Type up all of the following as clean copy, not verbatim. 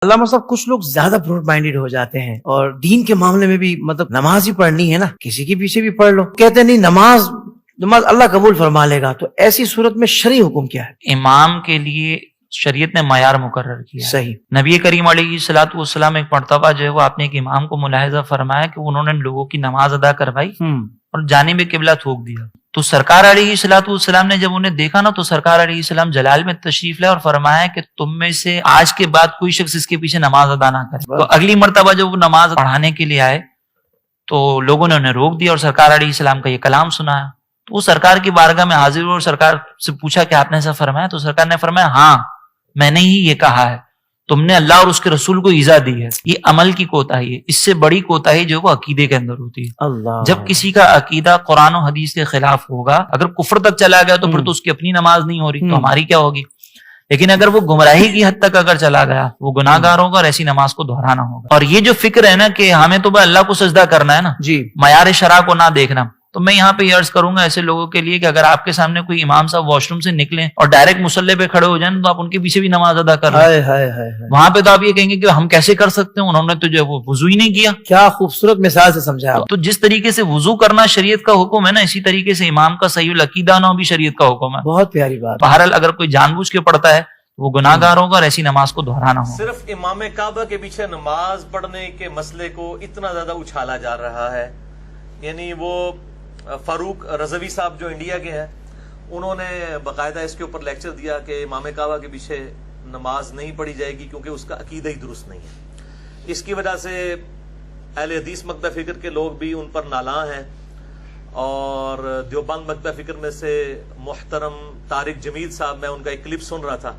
علامہ صاحب کچھ لوگ زیادہ براڈ مائنڈیڈ ہو جاتے ہیں اور دین کے معاملے میں بھی مطلب نماز ہی پڑھنی ہے نا، کسی کے پیچھے بھی پڑھ لو، کہتے ہیں نہیں نماز اللہ قبول فرما لے گا. تو ایسی صورت میں شرعی حکم کیا ہے؟ امام کے لیے شریعت نے معیار مقرر کیا ہے. صحیح. نبی کریم علیہ الصلوۃ والسلام ایک مرتبہ جو ہے وہ آپ نے ایک امام کو ملاحظہ فرمایا کہ انہوں نے لوگوں کی نماز ادا کروائی اور جانب قبلہ تھوک دیا. تو سرکار علیہ الصلوۃ والسلام نے جب انہیں دیکھا نا تو سرکار علیہ السلام جلال میں تشریف لائے اور فرمایا کہ تم میں سے آج کے بعد کوئی شخص اس کے پیچھے نماز ادا نہ کرے. تو اگلی مرتبہ جب وہ نماز پڑھانے کے لیے آئے تو لوگوں نے انہیں روک دیا اور سرکار علیہ السلام کا یہ کلام سنایا. تو وہ سرکار کی بارگاہ میں حاضر ہوئے اور سرکار سے پوچھا کہ آپ نے ایسا فرمایا؟ تو سرکار نے فرمایا ہاں میں نے ہی یہ کہا ہے، تم نے اللہ اور اس کے رسول کو ایذا دی ہے. یہ عمل کی کوتاہی ہے، اس سے بڑی کوتاہی جو وہ عقیدے کے اندر ہوتی ہے. اللہ. جب کسی کا عقیدہ قرآن و حدیث کے خلاف ہوگا، اگر کفر تک چلا گیا تو پھر تو اس کی اپنی نماز نہیں ہو رہی، تو ہماری کیا ہوگی؟ لیکن اگر وہ گمراہی کی حد تک اگر چلا گیا وہ گناہ گار ہوگا اور ایسی نماز کو دہرانا ہوگا. اور یہ جو فکر ہے نا کہ ہمیں تو بھائی اللہ کو سجدہ کرنا ہے نا، جی، معیار شرع کو نہ دیکھنا، تو میں یہاں پہ یہ عرض کروں گا ایسے لوگوں کے لیے کہ اگر آپ کے سامنے کوئی امام صاحب واش روم سے نکلیں اور ڈائریکٹ مصلی پہ کھڑے ہو جائیں تو آپ ان کے پیچھے بھی نماز ادا کر لیں. وہاں پہ تو آپ یہ کہیں گے کہ ہم کیسے کر سکتے ہیں، انہوں نے تو جو وہ وضو ہی نہیں کیا. کیا خوبصورت مثال سے سمجھا. تو جس طریقے سے وضو کرنا شریعت کا حکم ہے نا، اسی طریقے سے امام کا صحیح العقیدہ ہونا بھی شریعت کا حکم ہے. بہت پیاری بات. بہرحال اگر کوئی جان بوجھ کے پڑھتا ہے وہ گناہ گار ہوگا اور ایسی نماز کو دہرانا ہوگا. صرف امام کعبہ کے پیچھے نماز پڑھنے کے مسئلے کو اتنا زیادہ اچھالا جا رہا ہے، یعنی وہ فاروق رضوی صاحب جو انڈیا کے ہیں انہوں نے باقاعدہ اس کے اوپر لیکچر دیا کہ امام کعبہ کے پیچھے نماز نہیں پڑھی جائے گی کیونکہ اس کا عقیدہ ہی درست نہیں ہے. اس کی وجہ سے اہل حدیث مکتب فکر کے لوگ بھی ان پر نالاں ہیں، اور دیوبند مکتب فکر میں سے محترم طارق جمیل صاحب، میں ان کا ایک کلپ سن رہا تھا،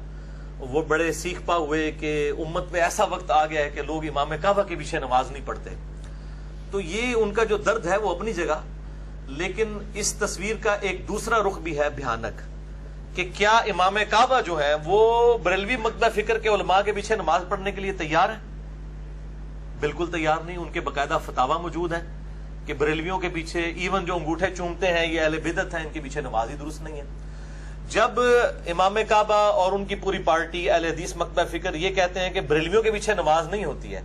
وہ بڑے سیکھ پا ہوئے کہ امت میں ایسا وقت آ گیا ہے کہ لوگ امام کعبہ کے پیچھے نماز نہیں پڑھتے. تو یہ ان کا جو درد ہے وہ اپنی جگہ، لیکن اس تصویر کا ایک دوسرا رخ بھی ہے بھیانک کہ کیا امام کعبہ جو ہے وہ بریلوی مکتب فکر کے علماء کے پیچھے نماز پڑھنے کے لیے تیار ہیں؟ بالکل تیار نہیں. ان کے باقاعدہ فتاوا موجود ہیں کہ بریلویوں کے پیچھے ایون جو انگوٹھے چومتے ہیں یہ اہل بدعت ہیں، ان کے پیچھے نماز ہی درست نہیں ہے. جب امام کعبہ اور ان کی پوری پارٹی اہل حدیث مکتب فکر یہ کہتے ہیں کہ بریلویوں کے پیچھے نماز نہیں ہوتی ہے،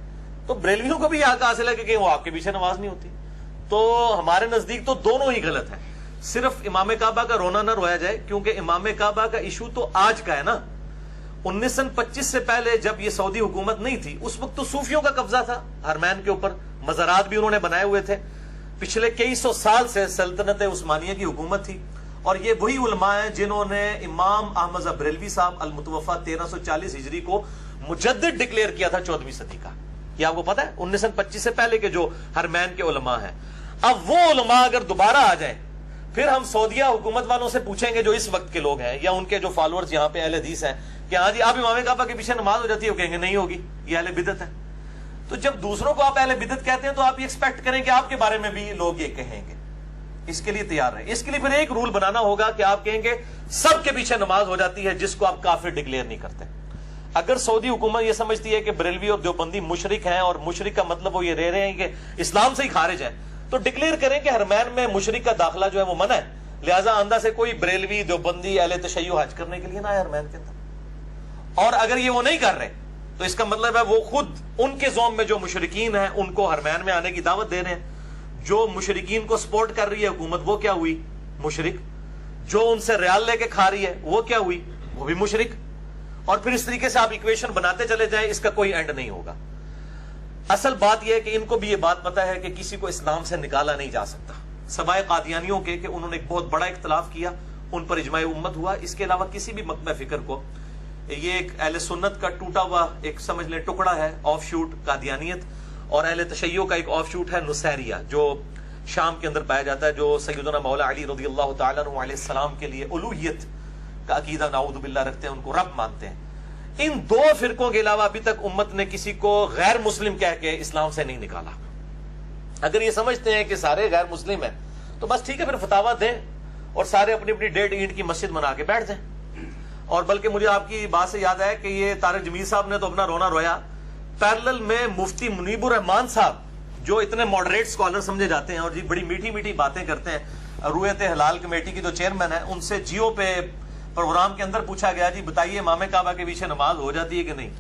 تو بریلویوں کو بھی یہ حق حاصل ہے کہ وہ آپ کے پیچھے نماز نہیں ہوتی. تو ہمارے نزدیک تو دونوں ہی غلط ہیں. صرف امام کعبہ کا رونا نہ رویا جائے کیونکہ امام کعبہ کا ایشو تو آج کا ہے نا. 1925 سے پہلے جب یہ سعودی حکومت نہیں تھی اس وقت تو صوفیوں کا قبضہ تھا حرمین کے اوپر، مزارات بھی انہوں نے بنائے ہوئے تھے. پچھلے کئی سو سال سے سلطنت عثمانیہ کی حکومت تھی، اور یہ وہی علماء ہیں جنہوں نے امام احمد بریلوی صاحب المتوفا 1340 ہجری کو مجدد ڈکلیئر کیا تھا 14ویں صدی کا. یہ آپ کو پتا ہے 1925 سے پہلے کے جو حرمین کے علماء ہیں. اب وہ علماء اگر دوبارہ آ جائیں پھر ہم سعودیہ حکومت والوں سے پوچھیں گے جو اس وقت کے لوگ ہیں یا ان کے جو فالوورز یہاں پہ اہل حدیث ہیں کہ ہاں جی آپ امام کعبہ کے پیچھے نماز ہو جاتی ہے، وہ کہیں گے نہیں ہوگی، یہ اہل بدعت ہے. تو جب دوسروں کو آپ اہل بدعت کہتے ہیں تو آپ یہ ایکسپیکٹ کریں کہ آپ کے بارے میں بھی لوگ یہ کہیں گے. اس کے لیے تیار رہیں. اس کے لیے پھر ایک رول بنانا ہوگا کہ آپ کہیں گے سب کے پیچھے نماز ہو جاتی ہے جس کو آپ کافر ڈکلیئر نہیں کرتے. اگر سعودی حکومت یہ سمجھتی ہے کہ بریلوی اور دیوبندی مشرک ہیں اور مشرک کا مطلب وہ یہ رہ رہے ہیں کہ اسلام سے ہی خارج ہے، تو ڈکلیئر کریں کہ حرمین میں مشرک کا داخلہ جو ہے وہ منع ہے، لہٰذا آندہ سے کوئی بریلوی دیوبندی اہل تشیع حج کرنے کے لیے نہ آئے حرمین کے اندر. اور اگر یہ وہ نہیں کر رہے تو اس کا مطلب ہے وہ خود ان کے زوم میں جو مشرکین ہیں ان کو حرمین میں آنے کی دعوت دے رہے ہیں. جو مشرکین کو سپورٹ کر رہی ہے حکومت وہ کیا ہوئی؟ مشرک. جو ان سے ریال لے کے کھا رہی ہے وہ کیا ہوئی؟ وہ بھی مشرک. اور پھر اس طریقے سے آپ ایکویشن بناتے چلے جائیں، اس کا کوئی اینڈ نہیں ہوگا. اصل بات یہ ہے کہ ان کو بھی یہ بات پتا ہے کہ کسی کو اسلام سے نکالا نہیں جا سکتا سوائے قادیانیوں کے کہ انہوں نے ایک بہت بڑا اختلاف کیا، ان پر اجماع امت ہوا. اس کے علاوہ کسی بھی مکتب فکر کو یہ ایک اہل سنت کا ٹوٹا ہوا ایک سمجھ لیں ٹکڑا ہے، آف شوٹ قادیانیت، اور اہل تشیع کا ایک آف شوٹ ہے نصیریہ جو شام کے اندر پایا جاتا ہے، جو سیدنا مولا علی رضی اللہ تعالیٰ عنہ علیہ السلام کے لیے الوہیت کا عقیدہ نعوذ باللہ رکھتے ہیں، ان کو رب مانتے ہیں. ان دو فرقوں کے علاوہ ابھی تک امت نے کسی کو غیر مسلم کہہ کے اسلام سے نہیں نکالا. اگر یہ سمجھتے ہیں کہ سارے غیر مسلم ہیں تو بس ٹھیک ہے، پھر فتاوا دیں اور سارے اپنی اپنی 1.5 اینٹ کی مسجد بنا کے بیٹھ جائیں. اور بلکہ مجھے آپ کی بات سے یاد ہے کہ یہ طارق جمیل صاحب نے تو اپنا رونا رویا، پیرلل میں مفتی منیب الرحمان صاحب جو اتنے ماڈریٹ اسکالر سمجھے جاتے ہیں اور جی بڑی میٹھی میٹھی باتیں کرتے ہیں، رویت حلال کمیٹی کی جو چیئرمین ہے، ان سے جیو پہ پروگرام کے اندر پوچھا گیا جی بتائیے امام کعبہ کے پیچھے نماز ہو جاتی ہے کہ نہیں؟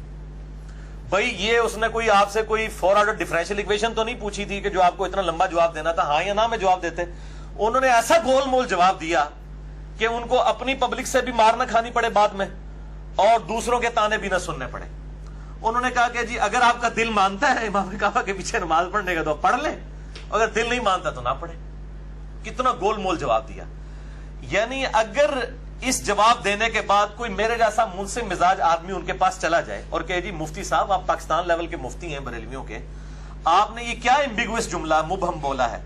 بھائی یہ اس نے کوئی آپ سے کوئی 4 آرڈر ڈفرینشیل ایکویشن تو نہیں پوچھی تھی کہ جو آپ کو اتنا لمبا جواب دینا تھا، ہاں یا نہ میں جواب دیتے. انہوں نے ایسا گول مول جواب دیا کہ ان کو اپنی پبلک سے بھی مار نہ کھانی پڑے بعد میں اور دوسروں کے تانے بھی نہ سننے پڑے. انہوں نے کہا کہ جی اگر آپ کا دل مانتا ہے امام کعبہ کے پیچھے نماز پڑھنے کا تو پڑھ لیں، اگر دل نہیں مانتا تو نہ پڑھے. کتنا گول مول جواب دیا. یعنی اگر اس جواب دینے کے بعد کوئی میرے جیسا منصف مزاج آدمی ان کے پاس چلا جائے اور کہے جی مفتی صاحب آپ پاکستان لیول کے مفتی ہیں بریلویوں کے، آپ نے یہ کیا ایمبیگوس جملہ مبہم بولا ہے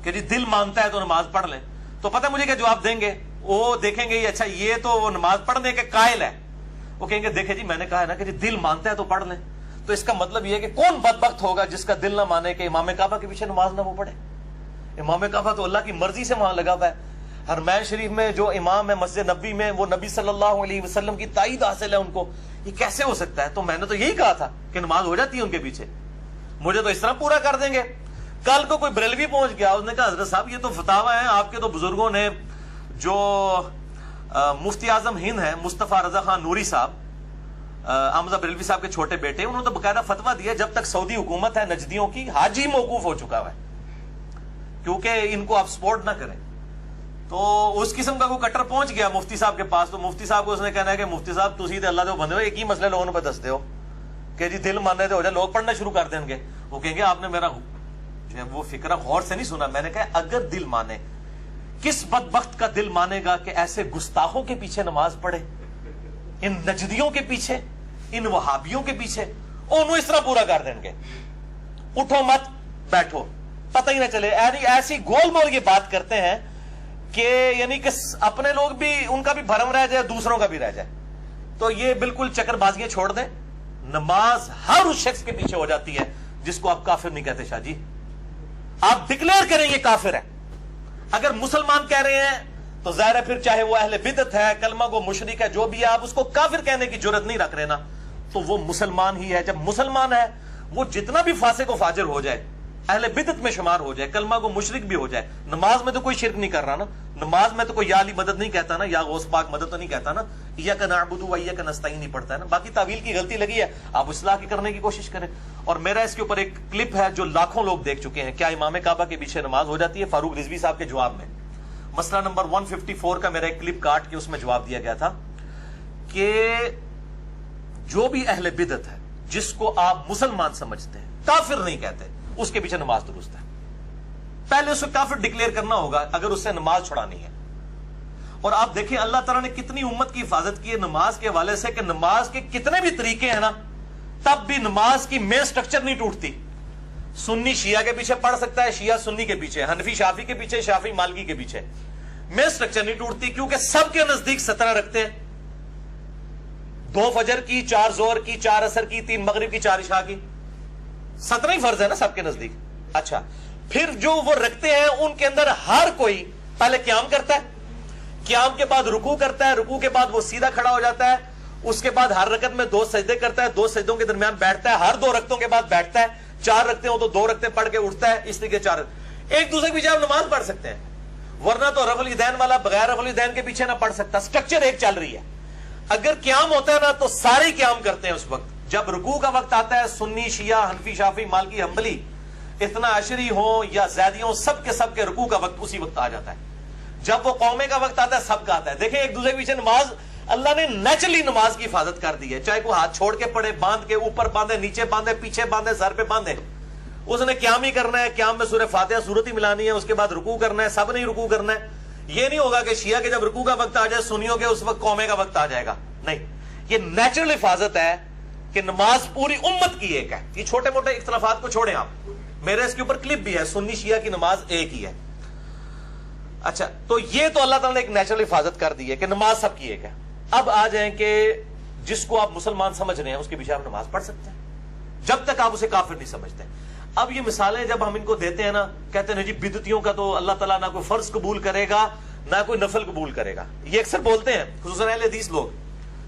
کہ جی دل مانتا ہے تو نماز پڑھ لیں، تو پتہ مجھے کیا جواب دیں گے؟ وہ دیکھیں گے اچھا یہ تو وہ نماز پڑھنے کے قائل ہے، وہ کہیں گے دیکھیں جی میں نے کہا ہے نا کہ جی دل مانتا ہے تو پڑھ لیں. تو اس کا مطلب یہ ہے کہ کون بدبخت ہوگا جس کا دل نہ مانے کہ امام کعبہ کے پیچھے نماز نہ وہ پڑھے. امام کعبہ تو اللہ کی مرضی سے وہاں لگا ہوا ہے. حرمین شریف میں جو امام ہے مسجد نبی میں، وہ نبی صلی اللہ علیہ وسلم کی تائید حاصل ہے ان کو. یہ کیسے ہو سکتا ہے؟ تو میں نے تو یہی کہا تھا کہ نماز ہو جاتی ہے ان کے پیچھے، مجھے تو اس طرح پورا کر دیں گے. کل کو کوئی بریلوی پہنچ گیا، اس نے کہا حضرت صاحب یہ تو فتاوی ہے آپ کے تو بزرگوں نے، جو مفتی اعظم ہند ہے مصطفیٰ رضا خان نوری صاحب، احمد بریلوی صاحب کے چھوٹے بیٹے، انہوں نے تو باقاعدہ فتویٰ دیا جب تک سعودی حکومت ہے نجدیوں کی حج ہی موقوف ہو چکا ہے کیونکہ ان کو آپ سپورٹ نہ کریں. تو اس قسم کا کوئی کٹر پہنچ گیا مفتی صاحب کے پاس، تو مفتی صاحب کو اس نے کہنا ہے کہ مفتی صاحب تسی تے اللہ دے بندے ہو، ایک ہی مسئلے لوگوں پہ دستے ہو کہ جی دل ماننے دے ہو جائے، لوگ پڑھنا شروع کر دیں گے. وہ کہیں گے آپ نے میرا جو ہے وہ فکرہ غور سے نہیں سنا. میں نے کہا اگر دل مانے، کس بدبخت کا دل مانے گا کہ ایسے گستاخوں کے پیچھے نماز پڑھے، ان نجدیوں کے پیچھے، ان وہابیوں کے پیچھے؟ انہوں اس طرح پورا کر دیں گے، اٹھو مت بیٹھو پتہ ہی نہ چلے. ایسی گول مول یہ بات کرتے ہیں کہ یعنی کہ اپنے لوگ بھی ان کا بھی بھرم رہ جائے دوسروں کا بھی رہ جائے. تو یہ بالکل چکر بازیاں چھوڑ دیں. نماز ہر اس شخص کے پیچھے ہو جاتی ہے جس کو آپ کافر نہیں کہتے. شاہ جی آپ ڈکلیئر کریں یہ کافر ہے. اگر مسلمان کہہ رہے ہیں تو ظاہر ہے پھر چاہے وہ اہل بدعت ہے، کلمہ گو مشرک ہے، جو بھی ہے، آپ اس کو کافر کہنے کی جرت نہیں رکھ رہے نا، تو وہ مسلمان ہی ہے. جب مسلمان ہے وہ جتنا بھی فاسق و فاجر ہو جائے، اہل بدعت میں شمار ہو جائے، کلمہ کو مشرک بھی ہو جائے، نماز میں تو کوئی شرک نہیں کر رہا نا، نماز میں تو کوئی یا علی مدد نہیں کہتا نا، یا غوث پاک مدد تو نہیں کہتا نا، ایاک نعبد و ایاک نستعین نہیں پڑھتا ہے نا. باقی تعویل کی غلطی لگی ہے، آپ اصلاح کی کرنے کی کوشش کریں. اور میرا اس کے اوپر ایک کلپ ہے جو لاکھوں لوگ دیکھ چکے ہیں، کیا امام کعبہ کے پیچھے نماز ہو جاتی ہے، فاروق رضوی صاحب کے جواب میں. مسئلہ نمبر 154 کا میرا ایک کلپ کاٹ کے اس میں جواب دیا گیا تھا کہ جو بھی اہل بدعت ہے جس کو آپ مسلمان سمجھتے ہیں، کافر نہیں کہتے، اس کے پیچھے نماز درست ہے. پہلے اسے کافر ڈکلیئر کرنا ہوگا اگر اس سے نماز چھڑانی ہے. اور آپ دیکھیں اللہ تعالیٰ نے کتنی امت کی حفاظت کی ہے نماز کے حوالے سے کہ نماز کے کتنے بھی طریقے ہیں نا، تب بھی نماز کی مین سٹرکچر نہیں ٹوٹتی. سنی شیعہ کے پیچھے پڑھ سکتا ہے، شیعہ سنی کے پیچھے، حنفی شافی کے پیچھے، شافی مالکی کے پیچھے. مین سٹرکچر نہیں ٹوٹتی کیونکہ سب کے نزدیک 17 رکھتے ہیں، 2 فجر کی، 4 ظہر کی، 4 عصر کی، 3 مغرب کی، 4 عشاء کی، 17 ہی فرض ہے نا سب کے نزدیک. اچھا پھر جو وہ رکھتے ہیں ان کے اندر ہر کوئی پہلے قیام کرتا ہے، قیام کے بعد رکوع کرتا ہے، رکوع کے بعد وہ سیدھا کھڑا ہو جاتا ہے، اس کے بعد ہر رکعت میں 2 سجدے کرتا ہے، 2 سجدوں کے درمیان بیٹھتا ہے، ہر 2 رکعتوں کے بعد بیٹھتا ہے، 4 رکعتیں ہو تو 2 رکعتیں پڑھ کے اٹھتا ہے. اس لیے 4 ایک دوسرے کے پیچھے آپ نماز پڑھ سکتے ہیں، ورنہ تو رفع الیدین والا بغیر رفع الیدین کے پیچھے نہ پڑھ سکتا. سٹرکچر ایک چل رہی ہے. اگر قیام ہوتا ہے نا تو سارے قیام کرتے ہیں اس وقت. جب رکوع کا وقت آتا ہے سنی شیعہ حنفی شافی مالکی حنبلی اتنا عشری ہوں یا زیدیوں سب کے رکوع کا وقت اسی وقت آ جاتا ہے. جب وہ قومے کا وقت آتا ہے سب کا آتا ہے. دیکھیں ایک دوسرے کے پیچھے نماز اللہ نے نیچرلی نماز کی حفاظت کر دی ہے، چاہے کوئی ہاتھ چھوڑ کے پڑے، باندھ کے، اوپر باندھے، نیچے باندھے، پیچھے باندھے، سر پہ باندھے، اس نے قیام ہی کرنا ہے. قیام میں سورہ فاتحہ سورت ہی ملانی ہے، اس کے بعد رکوع کرنا ہے، سب نے رکوع کرنا ہے. یہ نہیں ہوگا کہ شیعہ کے جب رکوع کا وقت آ جائے سنیوں کے اس وقت قومے کا وقت آ جائے گا. نہیں، یہ نیچرل حفاظت ہے کہ نماز پوری امت کی ایک ہے. یہ چھوٹے موٹے اختلافات کو چھوڑیں آپ، میرے اس کے اوپر کلپ بھی ہے، سنی شیعہ کی نماز ایک ہی ہے. اچھا تو یہ تو اللہ تعالیٰ نے ایک نیچرل حفاظت کر دی ہے کہ نماز سب کی ایک ہے. اب آ جائیں کہ جس کو آپ مسلمان سمجھ رہے ہیں اس کے پیچھے آپ نماز پڑھ سکتے ہیں جب تک آپ اسے کافر نہیں سمجھتے. اب یہ مثالیں جب ہم ان کو دیتے ہیں نا، کہتے ہیں جی بدعتیوں کا تو اللہ تعالیٰ نہ کوئی فرض قبول کرے گا نہ کوئی نفل قبول کرے گا. یہ اکثر بولتے ہیں خصوصاً اہل حدیث لوگ،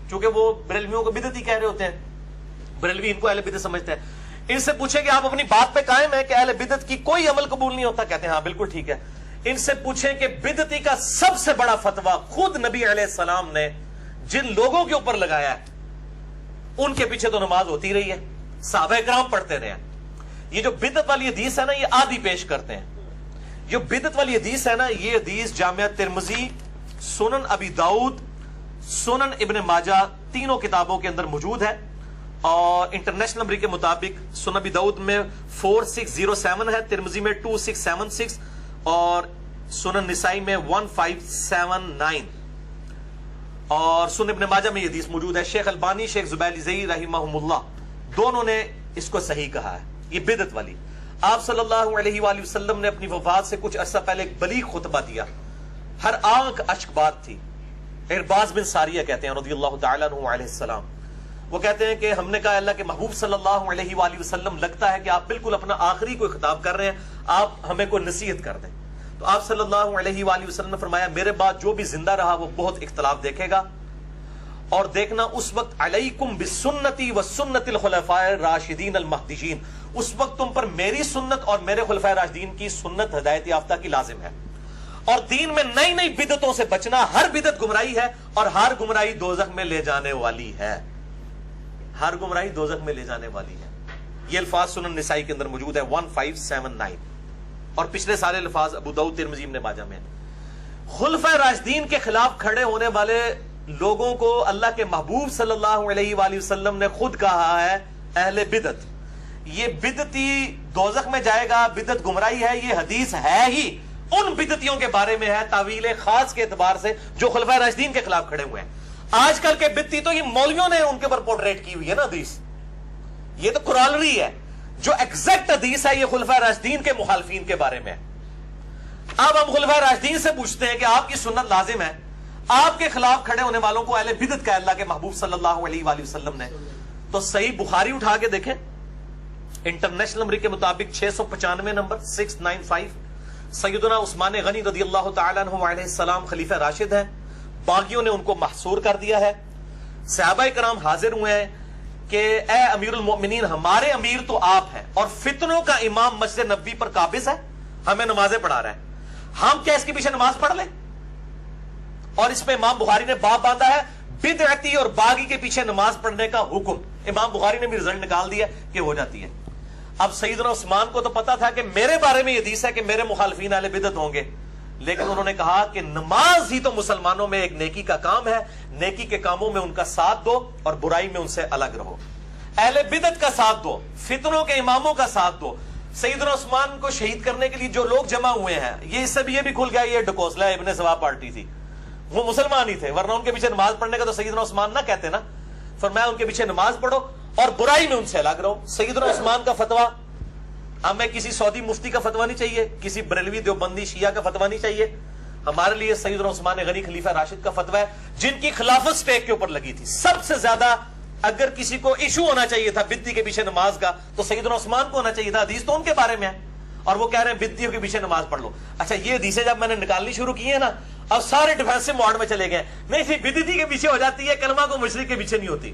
چونکہ وہ بریلویوں کو بدعتی کہہ رہے ہوتے ہیں، بریلوی ان کو اہل بدعت سمجھتے ہیں. ان سے پوچھیں کہ آپ اپنی بات پہ قائم ہیں کہ اہل بدعت کی کوئی عمل قبول نہیں ہوتا؟ کہتے ہیں ہاں بالکل ٹھیک ہے. ان سے پوچھیں کہ بدعتی کا سب سے بڑا فتویٰ خود نبی علیہ السلام نے جن لوگوں کے اوپر لگایا ہے ان کے پیچھے تو نماز ہوتی رہی ہے, صحابہ کرام پڑھتے رہے ہیں. یہ جو بدعت والی حدیث ہے نا, یہ آدھی پیش کرتے ہیں. جو بدعت والی حدیث ہے نا, یہ حدیث جامعہ ترمذی, سنن ابی داؤد, سنن ابن ماجہ تینوں کتابوں کے اندر موجود ہے. اور انٹرنیشنل نمبر کے مطابق سنن ابی داؤد میں 4607 ہے, ترمذی میں 2676 اور سنن نسائی میں 1579 اور سنن ابن ماجہ میں یہ حدیث موجود ہے. شیخ البانی, شیخ زبیلی زئی رحمہم اللہ, دونوں نے اس کو صحیح کہا ہے. یہ بدعت والی. آپ صلی اللہ علیہ وآلہ وسلم نے اپنی وفات سے کچھ عرصہ پہلے ایک بلیغ خطبہ دیا, ہر آنکھ اشک بات تھی. ارباز بن ساریہ کہتے ہیں رضی اللہ تعالیٰ عنہ علیہ السلام, وہ کہتے ہیں کہ ہم نے کہا اللہ کے محبوب صلی اللہ علیہ وآلہ وسلم, لگتا ہے کہ آپ بالکل اپنا آخری کوئی خطاب کر رہے ہیں, آپ ہمیں کوئی نصیحت کر دیں. تو آپ صلی اللہ علیہ وآلہ وسلم نے فرمایا, میرے بعد جو بھی زندہ رہا وہ بہت اختلاف دیکھے گا, اور دیکھنا اس وقت علیکم بسنتی و سنت الخلفاء الراشدین المہدیین, اس وقت تم پر میری سنت اور میرے خلفاء راشدین کی سنت ہدایت یافتہ کی لازم ہے. اور دین میں نئی نئی بدعتوں سے بچنا, ہر بدعت گمراہی ہے اور ہر گمراہی دوزخ میں لے جانے والی ہے. ہر گمراہی دوزخ میں لے جانے والی ہے. یہ الفاظ سنن نسائی کے اندر موجود ہے 1579 اور پچھلے سارے الفاظ ابو داؤد, ترمذی, ابن ماجہ میں. خلفاء راشدین کے خلاف کھڑے ہونے والے لوگوں کو اللہ کے محبوب صلی اللہ علیہ وآلہ وسلم نے خود کہا ہے اہل بدعت. یہ بدعتی دوزخ میں جائے گا, بدعت گمراہی ہے. یہ حدیث ہے ہی ان بدعتیوں کے بارے میں ہے, تعویل خاص کے اعتبار سے, جو خلفاء راشدین کے خلاف کھڑے ہوئے ہیں. آج کل کے بدعتی تو یہ مولویوں نے ان کے اوپر پورٹریٹ کی ہوئی ہے نا حدیث. یہ تو قرآنری ہے. جو ایگزیکٹ حدیث ہے یہ خلفاء راشدین کے مخالفین کے بارے میں ہے. اب ہم خلفاء راشدین سے پوچھتے ہیں کہ آپ کی سنت لازم ہے, آپ کے خلاف کھڑے ہونے والوں کو اہل بدعت کا اللہ کے محبوب صلی اللہ علیہ وآلہ وسلم نے. تو صحیح بخاری اٹھا کے دیکھیں, انٹرنیشنل نمبر کے مطابق 695 نمبر 695, سیدنا عثمان غنی رضی اللہ تعالیٰ عنہ علیہ السلام خلیفہ راشد ہیں, باغیوں نے ان کو محصور کر دیا ہے. صحابہ کرام حاضر ہوئے ہیں کہ اے امیر المؤمنین, ہمارے امیر تو آپ ہیں اور فتنوں کا امام مسجد نبوی پر قابض ہے, ہمیں نمازیں پڑھا رہا ہے, ہم کیا اس کے پیچھے نماز پڑھ لیں؟ اور اس میں امام بخاری نے باب باندھا ہے بدعتی اور باغی کے پیچھے نماز پڑھنے کا حکم. امام بخاری نے بھی رزلٹ نکال دیا کہ ہو جاتی ہے. اب سیدنا عثمان کو تو پتا تھا کہ میرے بارے میں یہ حدیث ہے کہ میرے مخالفین اہل بدعت ہوں گے, لیکن انہوں نے کہا کہ نماز ہی تو مسلمانوں میں ایک نیکی کا کام ہے, نیکی کے کاموں میں ان کا ساتھ دو اور برائی میں ان سے الگ رہو. اہل بدعت کا ساتھ دو, فتنوں کے اماموں کا ساتھ دو. سیدنا عثمان کو شہید کرنے کے لیے جو لوگ جمع ہوئے ہیں, یہ اس سے بھی یہ بھی کھل گیا یہ ڈکوسلا ابن سوا پارٹی تھی, وہ مسلمان ہی تھے, ورنہ ان کے پیچھے نماز پڑھنے کا تو سیدنا عثمان نہ کہتے نا. فرمایا ان کے پیچھے نماز پڑھو اور برائی میں ان سے الگ رہو. سیدنا عثمان کا فتویٰ ہمیں کسی سعودی مفتی کا فتویٰ نہیں چاہیے, کسی بریلوی دیوبندی شیعہ کا فتویٰ نہیں چاہیے. ہمارے لیے سیدنا عثمان غنی خلیفہ راشد کا فتویٰ ہے, جن کی خلافت سٹیک کے اوپر لگی تھی. سب سے زیادہ اگر کسی کو ایشو ہونا چاہیے تھا بدعتی کے پیچھے نماز کا تو سیدنا عثمان کو ہونا چاہیے تھا. حدیث تو ان کے بارے میں ہے اور وہ کہہ رہے ہیں بدعتیوں کے پیچھے نماز پڑھ لو. اچھا, یہ حدیثیں جب میں نے نکالنی شروع کی ہے نا, اب سارے ڈیفینسو موڈ میں چلے گئے. نہیں تھی بدعتی کے پیچھے ہو جاتی ہے, کلمہ کو مشرک کے پیچھے نہیں ہوتی.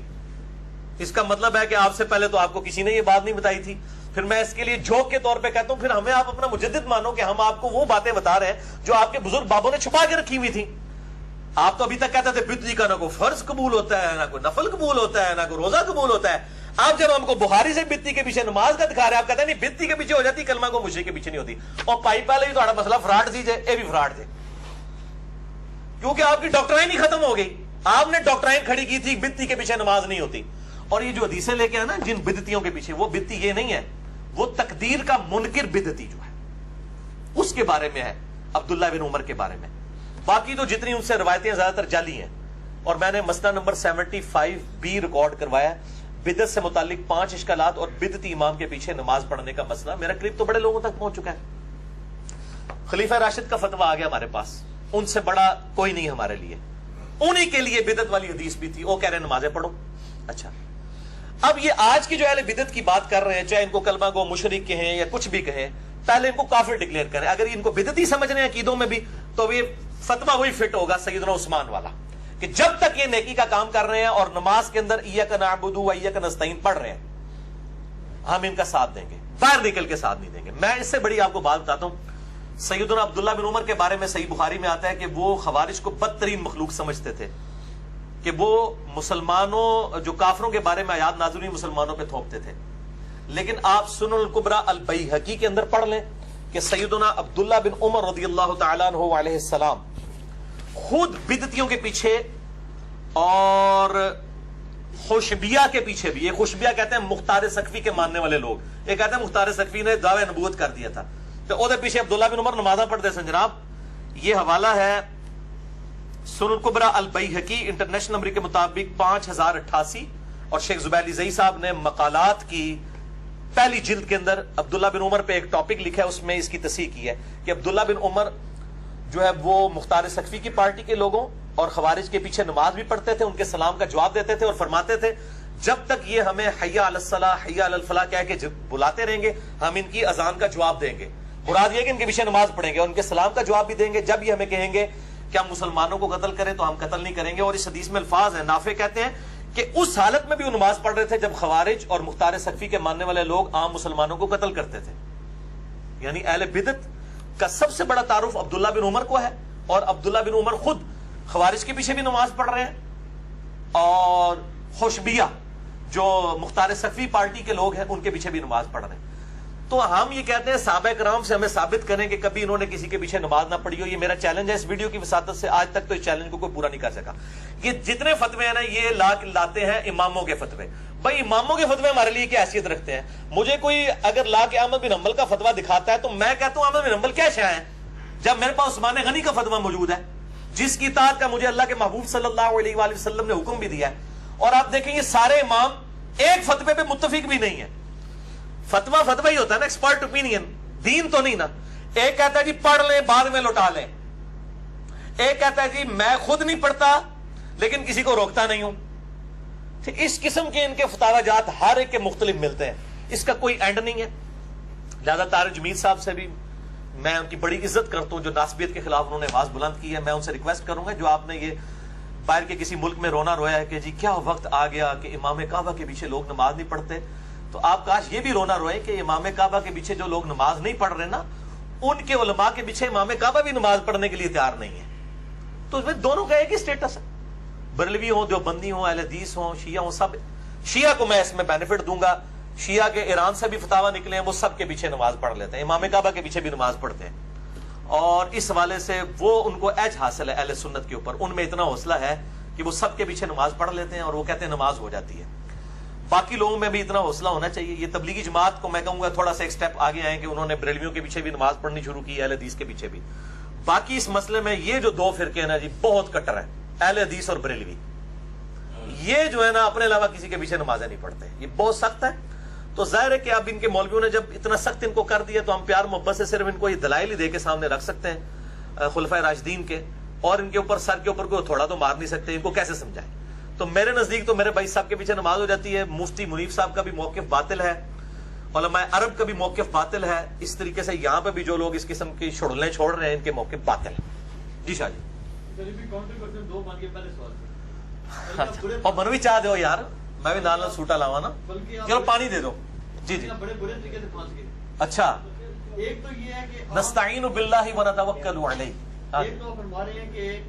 اس کا مطلب ہے کہ آپ سے پہلے تو آپ کو کسی نے یہ بات نہیں بتائی تھی. پھر میں اس کے لیے جوک کے طور پہ کہتا ہوں, پھر ہمیں آپ اپنا مجدد مانو کہ ہم آپ کو وہ باتیں بتا رہے ہیں جو آپ کے بزرگ بابوں نے چھپا کے رکھی ہوئی تھی. آپ تو ابھی تک کہتے تھے بدعتی کا نہ کوئی فرض قبول ہوتا ہے, نہ کوئی نفل قبول ہوتا ہے, نہ کوئی روزہ قبول ہوتا ہے. آپ جب ہم کو بخاری سے بدعتی کے پیچھے نماز کا دکھا رہے ہیں, آپ کہتے ہیں نہیں بدعتی کے پیچھے ہو جاتی, کلمہ کو مشرک کے پیچھے نہیں ہوتی. اور پائی پہلے ہی تھوڑا مسئلہ فراڈ سی جائے, یہ بھی فراڈ تھے, کیونکہ آپ کی ڈاکٹرائن ہی ختم ہو گئی. آپ نے ڈاکٹرائن کھڑی کی تھی بدعتی کے پیچھے نماز نہیں ہوتی. اور یہ جو حدیثیں لے کے آئے نا جن بدعتیوں کے پیچھے, وہ بدعتی یہ نہیں ہے, وہ تقدیر کا منکر بدعتی جو ہے اس کے بارے میں ہے, عبداللہ بن عمر کے بارے میں. باقی تو جتنی ان سے روایتیں زیادہ تر جعلی ہیں. اور میں نے مسئلہ نمبر 75 بھی ریکارڈ کروایا, بدعت سے متعلق 5 اشکالات اور بدعتی امام کے پیچھے نماز پڑھنے کا مسئلہ. میرا کلپ تو بڑے لوگوں تک پہنچ چکا ہے. خلیفہ راشد کا فتویٰ آ گیا ہمارے پاس, ان سے بڑا کوئی نہیں ہمارے لیے. انہی کے لیے بدعت والی حدیث بھی تھی, وہ کہہ رہے ہیں نمازیں پڑھو. اچھا, اب یہ آج کی جو اہل بدعت کی بات کر رہے ہیں, چاہے ان کو کلمہ گو مشرک کہیں یا کچھ بھی کہیں, پہلے ان کو کافر ڈکلیئر کریں. اگر ان کو بدعتی سمجھ رہے ہیں عقیدوں میں بھی, تو یہ فتویٰ وہی فٹ ہوگا سیدنا عثمان والا, کہ جب تک یہ نیکی کا کام کر رہے ہیں اور نماز کے اندر ایاک نعبد و ایاک نستعین پڑھ رہے ہیں, ہم ان کا ساتھ دیں گے, باہر نکل کے ساتھ نہیں دیں گے. میں اس سے بڑی آپ کو بات بتاتا ہوں. سیدنا عبداللہ بن عمر کے بارے میں صحیح بخاری میں آتا ہے کہ وہ خوارج کو بدترین مخلوق سمجھتے تھے. کہ وہ مسلمانوں جو کافروں کے بارے میں آیات نازل ہوئی مسلمانوں پہ تھوپتے تھے. لیکن آپ سنن الکبریٰ البیہقی کے اندر پڑھ لیں کہ سیدنا عبداللہ بن عمر رضی اللہ تعالیٰ عنہ علیہ السلام خود بدعتیوں کے پیچھے اور خوشبیہ کے پیچھے بھی. یہ خوشبیہ کہتے ہیں مختار سقفی کے ماننے والے لوگ. یہ کہتے ہیں مختار سقفی نے دعوی نبوت کر دیا تھا تو او دے پیچھے عبداللہ بن عمر نمازاں پڑھتے سن. جناب یہ حوالہ ہے سنن الکبریٰ البیہقی انٹرنیشنل نمبر کے مطابق 5088 اور شیخ زبیر علی زئی صاحب نے مقالات کی پہلی جلد کے اندر عبداللہ بن عمر پہ ایک ٹاپک لکھا ہے, اس میں اس کی تصحیح کی ہے کہ عبداللہ بن عمر جو ہے وہ مختار سقفی کی پارٹی کے لوگوں اور خوارج کے پیچھے نماز بھی پڑھتے تھے, ان کے سلام کا جواب دیتے تھے اور فرماتے تھے جب تک یہ ہمیں حی علی الصلاح حی علی الفلاح کہہ کے بلاتے رہیں گے ہم ان کی اذان کا جواب دیں گے. مراد یہ کہ ان کے پیچھے نماز پڑھیں گے اور ان کے سلام کا جواب بھی دیں گے. جب یہ ہمیں کہیں گے کہ ہم مسلمانوں کو قتل کریں تو ہم قتل نہیں کریں گے. اور اس حدیث میں الفاظ ہیں, نافع کہتے ہیں کہ اس حالت میں بھی وہ نماز پڑھ رہے تھے جب خوارج اور مختار سقفی کے ماننے والے لوگ عام مسلمانوں کو قتل کرتے تھے. یعنی اہل بدعت کا سب سے بڑا تعارف عبداللہ بن عمر کو ہے اور عبداللہ بن عمر خود خوارج کے پیچھے بھی نماز پڑھ رہے ہیں اور خوشبیہ جو مختار سقفی پارٹی کے لوگ ہیں ان کے پیچھے بھی نماز پڑھ رہے ہیں. تو ہم یہ کہتے ہیں صحابہ کرام سے ہمیں ثابت کریں کہ کبھی انہوں نے کسی کے پیچھے نماز نہ پڑھی ہو. یہ میرا چیلنج ہے اس ویڈیو کی وساطت سے. آج تک تو اس چیلنج کو کوئی پورا نہیں کر سکا. یہ جتنے فتوے ہیں نا یہ لاتے ہیں اماموں کے فتوے. بھائی اماموں کے فتوے ہمارے لیے کیا حیثیت رکھتے ہیں؟ مجھے کوئی اگر لا کے احمد بن حنبل کا فتویٰ دکھاتا ہے تو میں کہتا ہوں احمد بن حنبل کیا شے ہے جب میرے پاس عثمان غنی کا فتویٰ موجود ہے جس کی اطاعت کا مجھے اللہ کے محبوب صلی اللہ علیہ وآلہ وسلم نے حکم بھی دیا ہے. اور آپ دیکھیں یہ سارے امام ایک فتوے پہ متفق بھی نہیں ہے. فتویٰ فتویٰ ہی ہوتا ہے نا, ایکسپرٹ اوپینین, دین تو نہیں نا. ایک کہتا ہے جی پڑھ لیں بعد میں لوٹا لیں, ایک کہتا ہے جی میں خود نہیں پڑھتا لیکن کسی کو روکتا نہیں ہوں. اس قسم کے ان کے فتاوی جات ہر ایک کے مختلف ملتے ہیں, اس کا کوئی اینڈ نہیں ہے. لہذا طارق جمیل صاحب سے بھی میں ان کی بڑی عزت کرتا ہوں جو ناسبیت کے خلاف انہوں نے آواز بلند کی ہے. میں ان سے ریکویسٹ کروں گا جو آپ نے یہ باہر کے کسی ملک میں رونا رویا ہے کہ جی کیا وقت آ گیا کہ امام کعبہ کے پیچھے لوگ نماز نہیں پڑھتے, تو آپ کاش یہ بھی رونا روئے کہ امام کعبہ کے پیچھے جو لوگ نماز نہیں پڑھ رہے نا ان کے علماء کے پیچھے امام کعبہ بھی نماز پڑھنے کے لیے تیار نہیں ہے. تو اس میں دونوں کا ایک ہی سٹیٹس ہے, بریلوی ہوں, دیوبندی ہوں, اہل حدیث ہوں, شیعہ ہوں, سب. شیعہ کو میں اس میں بینیفٹ دوں گا, شیعہ کے ایران سے بھی فتاوی نکلے ہیں وہ سب کے پیچھے نماز پڑھ لیتے ہیں, امام کعبہ کے پیچھے بھی نماز پڑھتے ہیں. اور اس حوالے سے وہ ان کو ایج حاصل ہے اہل سنت کے اوپر, ان میں اتنا حوصلہ ہے کہ وہ سب کے پیچھے نماز پڑھ لیتے ہیں اور وہ کہتے ہیں نماز ہو جاتی ہے. باقی لوگوں میں بھی اتنا حوصلہ ہونا چاہیے. یہ تبلیغی جماعت کو میں کہوں گا تھوڑا سا ایک سٹیپ آگے آئے کہ انہوں نے بریلویوں کے پیچھے بھی نماز پڑھنی شروع کی, اہل حدیث کے پیچھے بھی. باقی اس مسئلے میں یہ جو دو فرقے ہیں نا جی بہت کٹر ہے, اہل حدیث اور بریلوی. یہ جو ہے نا اپنے علاوہ کسی کے پیچھے نمازیں نہیں پڑھتے, یہ بہت سخت ہے. تو ظاہر ہے کہ اب ان کے مولویوں نے جب اتنا سخت ان کو کر دیا تو ہم پیار محبت سے صرف ان کو یہ دلائل ہی دے کے سامنے رکھ سکتے ہیں خلفائے راشدین کے, اور ان کے اوپر سر کے اوپر کوئی تھوڑا تو مار نہیں سکتے. ان کو کیسے سمجھائیں؟ تو میرے نزدیک تو میرے بھائی صاحب کے پیچھے نماز ہو جاتی ہے. مفتی منیف صاحب کا بھی موقف باطل ہے, علماء عرب کا بھی موقف باطل ہے. اس طریقے سے یہاں پہ بھی جو لوگ اس قسم کی چھڑلیں چھوڑ رہے ہیں ان کے موقف باطل ہے. جی شاہ جی. اور منوی چاہ دو یار, میں بھی نال سوٹا لاوا نا, چلو پانی دے دو. جی جی اچھا. ایک تو یہ ہے کہ نستعین باللہ ونتوکل علیہ, ایک تو فرما رہے ہیں کہ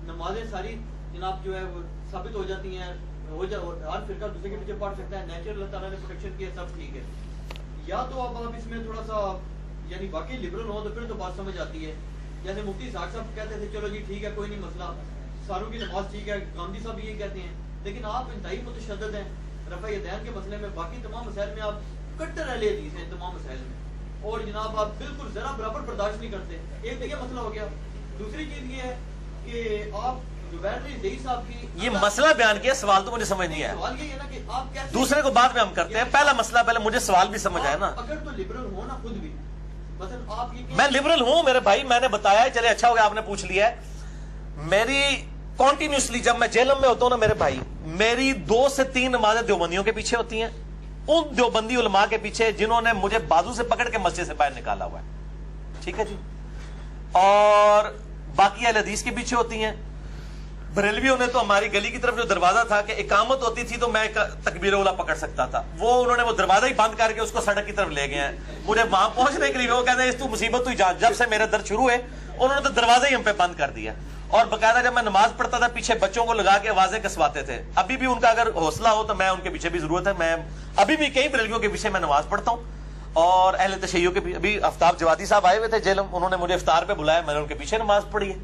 نمازیں ساری جناب جو ہے وہ ثابت ہو جاتی ہیں, ہر فرقہ دوسرے کے پیچھے پڑھ سکتا ہے, نیچرل اللہ تعالیٰ نے پروٹیکشن کیا, سب ٹھیک ہے. یا تو اب آپ اس میں تھوڑا سا یعنی واقعی لبرل ہو تو پھر تو بات سمجھ آتی ہے. جیسے مفتی صاحب کہتے تھے چلو جی ٹھیک ہے کوئی نہیں مسئلہ, ساروں کی نماز ٹھیک ہے, گاندھی صاحب بھی یہ کہتے ہیں. لیکن آپ انتہائی متشدد ہیں رفع یدین کے مسئلے میں. باقی تمام مسائل میں آپ کٹر اہل حدیث ہیں تمام مسائل میں, اور جناب آپ بالکل ذرا برابر برداشت نہیں کرتے. ایک تو یہ مسئلہ ہو گیا. دوسری چیز یہ ہے کہ آپ زبیر علی زئی صاحب کی یہ مسئلہ بیان کیا, سوال تو مجھے سمجھ نہیں آیا. سوال یہ ہے نا کہ آپ کیسے, دوسرے کو بعد میں ہم کرتے ہیں, پہلا مسئلہ پہلے مجھے سوال بھی سمجھ آیا نا. اگر تو لبرل ہو نا خود بھی, مثلا آپ یہ میں لبرل ہوں میرے بھائی, میں نے بتایا ہے, چلے اچھا ہو گیا آپ نے پوچھ لیا ہے. میری کنٹینیوسلی جب میں جیلم میں ہوتا ہوں نا میرے بھائی, میری 2 سے 3 نمازیں دیوبندیوں کے پیچھے ہوتی ہیں, ان دیوبندی علماء کے پیچھے جنہوں نے مجھے بازو سے پکڑ کے مسجد سے باہر نکالا ہوا ہے. ٹھیک ہے جی. اور باقی اہل حدیث کے پیچھے ہوتی ہیں. بریلویوں نے تو ہماری گلی کی طرف جو دروازہ تھا کہ اقامت ہوتی تھی تو میں تکبیر اولا پکڑ سکتا تھا, وہ انہوں نے وہ دروازہ ہی بند کر کے اس کو سڑک کی طرف لے گئے ہیں. مجھے وہاں پہنچنے کے لیے وہ کہتے ہیں اس تو مصیبت تو جان, جب سے میرے درد شروع ہے انہوں نے تو دروازہ ہی ہم پہ بند کر دیا. اور باقاعدہ جب میں نماز پڑھتا تھا پیچھے بچوں کو لگا کے آوازیں کسواتے تھے. ابھی بھی ان کا اگر حوصلہ ہو تو میں ان کے پیچھے بھی ضرورت ہے. میں ابھی بھی کئی بریلویوں کے پیچھے میں نماز پڑھتا ہوں, اور اہل تشیع کے بھی. ابھی آفتاب جوادی صاحب آئے ہوئے تھے جیلم, انہوں نے مجھے افطار پہ بلایا, میں نے ان کے پیچھے نماز پڑھی ہے.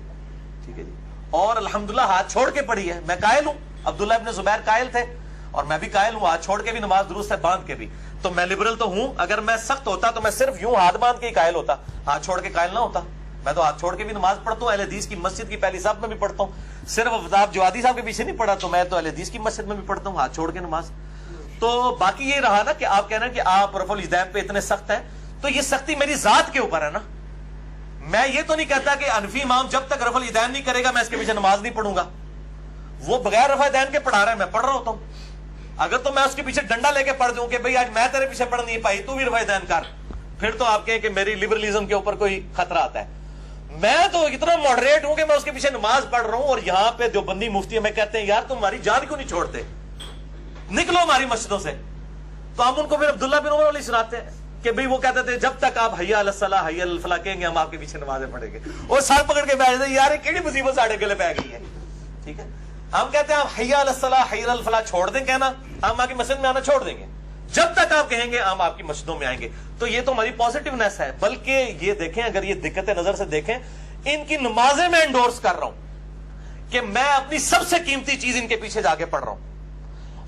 ٹھیک ہے جی, اور الحمدللہ ہاتھ چھوڑ کے پڑھی ہے. میں قائل ہوں, عبداللہ ابن زبیر قائل تھے اور میں بھی قائل ہوں, ہاتھ چھوڑ کے بھی نماز درست ہے, باندھ کے بھی. تو میں لبرل تو ہوں, اگر میں سخت ہوتا تو میں صرف یوں ہاتھ باندھ کے ہی قائل ہوتا, ہاتھ چھوڑ کے قائل نہ ہوتا. میں تو ہاتھ چھوڑ کے بھی نماز پڑھتا ہوں, اہل حدیث کی مسجد کی پہلی صف میں بھی پڑھتا ہوں. صرف آفتاب جوادی صاحب کے پیچھے نہیں پڑھا, تو میں تو اہل حدیث کی مسجد میں بھی پڑھتا ہوں ہاتھ چھوڑ کے نماز. تو باقی یہ رہا نا کہ آپ کہنا کہ آپ رفع الیدین پہ اتنے سخت ہیں, تو یہ سختی میری ذات کے اوپر ہے نا. میں یہ تو نہیں کہتا کہ حنفی امام جب تک رفع الیدین نہیں کرے گا میں اس کے پیچھے نماز نہیں پڑھوں گا. وہ بغیر رفع الیدین کے پڑھا رہا ہے, میں پڑھ رہا ہوتا ہوں. اگر تو میں اس کے پیچھے ڈنڈا لے کے پڑھ دوں کہ بھئی آج میں تیرے پیچھے پڑھ نہیں پائی, تو بھی رفع الیدین کر, پھر تو آپ کہیں کہ میری لبرلزم کے اوپر کوئی خطرہ آتا ہے. میں تو اتنا ماڈریٹ ہوں کہ میں اس کے پیچھے نماز پڑھ رہا ہوں, اور یہاں پہ دیوبندی مفتی ہمیں کہتے ہیں یار تم ہماری جان کیوں نہیں چھوڑتے, نکلو ہماری مسجدوں سے. تو ہم ان کو پھر عبداللہ بن عمر علیہ سناتے ہیں کہ بھئی وہ کہتے تھے جب تک آپ حی علی الصلاۃ حی علی الفلاح کہیں گے ہم آپ کے پیچھے نمازیں پڑھیں گے. اور سر پکڑ کے بیٹھ جاتے, یار کیڑی مصیبت ساڑھے گلے پہ گئی ہے. ٹھیک ہے, ہم کہتے ہیں آپ حی علی الصلاۃ حی علی الفلاح چھوڑ دیں کہنا, ہم آپ کی مسجد میں آنا چھوڑ دیں گے. جب تک آپ کہیں گے ہم آپ کی مسجدوں میں آئیں گے. تو یہ تو ہماری پازیٹیونیس ہے. بلکہ یہ دیکھیں, اگر یہ دقت نظر سے دیکھیں, ان کی نمازیں میں انڈورس کر رہا ہوں کہ میں اپنی سب سے قیمتی چیز ان کے پیچھے جا کے پڑھ رہا ہوں,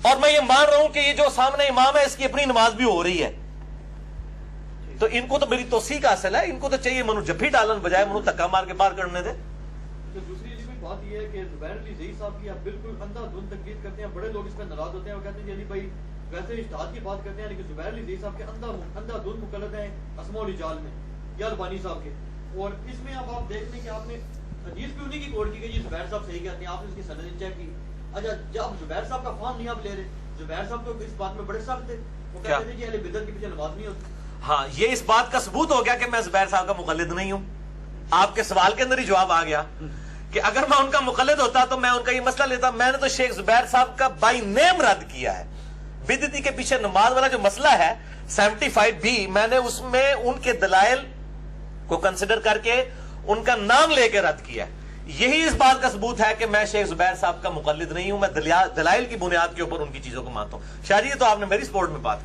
اور میں یہ مان رہا ہوں کہ یہ جو سامنے امام ہے اس کی اپنی نماز بھی ہو رہی ہے. تو ان کو تو میری توثیق حاصل ہے, ان کو تو چاہیے منو جفی ڈالن بجائے منو دھکا مار کے باہر کرنے دے. تو دوسری بات یہ ہے کہ زبیر علی زئی صاحب کی آپ بالکل اندھا دھند تنقید کرتے ہیں, بڑے لوگ اس پہ ناراض ہوتے ہیں, وہ کہتے ہیں علی بھائی ویسے اجتہاد کی بات کرتے ہیں, لیکن زبیر علی زئی صاحب کے اندھا دھند مقلد ہیں اسماء الرجال میں, یا البانی صاحب کے. اور اس میں اب آپ دیکھ لیں کہ آپ نے حدیث بھی انہیں کی کوٹ کی کہ جی زبیر صاحب صحیح کہتے ہیں, آپ نے اس کی سند چیک کی. اچھا جب زبیر صاحب کا فارم نہیں آپ لے رہے, زبیر صاحب تو اس بات میں بڑے سخت تھے, وہ کہتے تھے جی اہل بدعت کے پیچھے نماز نہیں ہوتی. ہاں, یہ اس بات کا ثبوت ہو گیا کہ میں زبیر صاحب کا مقلد نہیں ہوں. آپ کے سوال کے اندر ہی جواب آ گیا کہ اگر میں ان کا مقلد ہوتا تو میں ان کا یہ مسئلہ لیتا. میں نے تو شیخ زبیر صاحب کا بائی نیم رد کیا ہے. بدعتی کے پیچھے نماز والا جو مسئلہ ہے 75B, میں نے اس میں ان کے دلائل کو کنسیڈر کر کے ان کا نام لے کے رد کیا. یہی اس بات کا ثبوت ہے کہ میں شیخ زبیر صاحب کا مقلد نہیں ہوں. میں دلائل کی بنیاد کے اوپر ان کی چیزوں کو مانتا ہوں. شاہ جی, یہ تو آپ نے میری سپورٹ میں بات کی.